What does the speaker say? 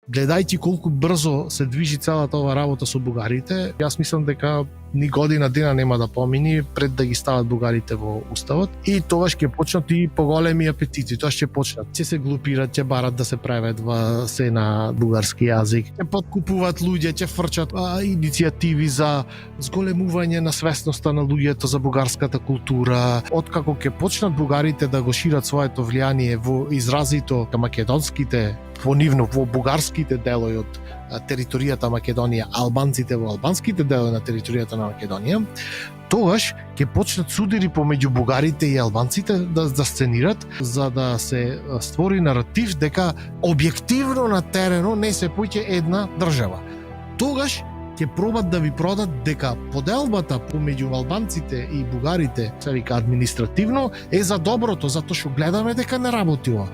гледајќи колку брзо се движи целата ова работа со бугарите, јас мислам дека ни година дена нема да помини пред да ги стават бугарите во уставот и тогаш ќе почнат и поголеми апетити. Тоа ќе почнат. Ќе се глупират, ќе барат да се преведува се на бугарски јазик. Ќе подкупуваат луѓе, ќе фрчат иницијативи за зголемување на свесноста на луѓето за бугарската култура. Откако ќе почнат бугарите да го шират своето влијание во изразито македонските, во нивно во бугарските делои од територијата Македонија, албанците во албанските делои на територијата на Македонија, тогаш ќе почнат судири помеѓу бугарите и албанците да сценират, за да се створи наратив дека објективно на теренот не се поќе една држава. Тогаш ќе пробат да ви продат дека поделбата помеѓу албанците и бугарите, се вика административно, е за доброто, затоа што гледаме дека не работи ова.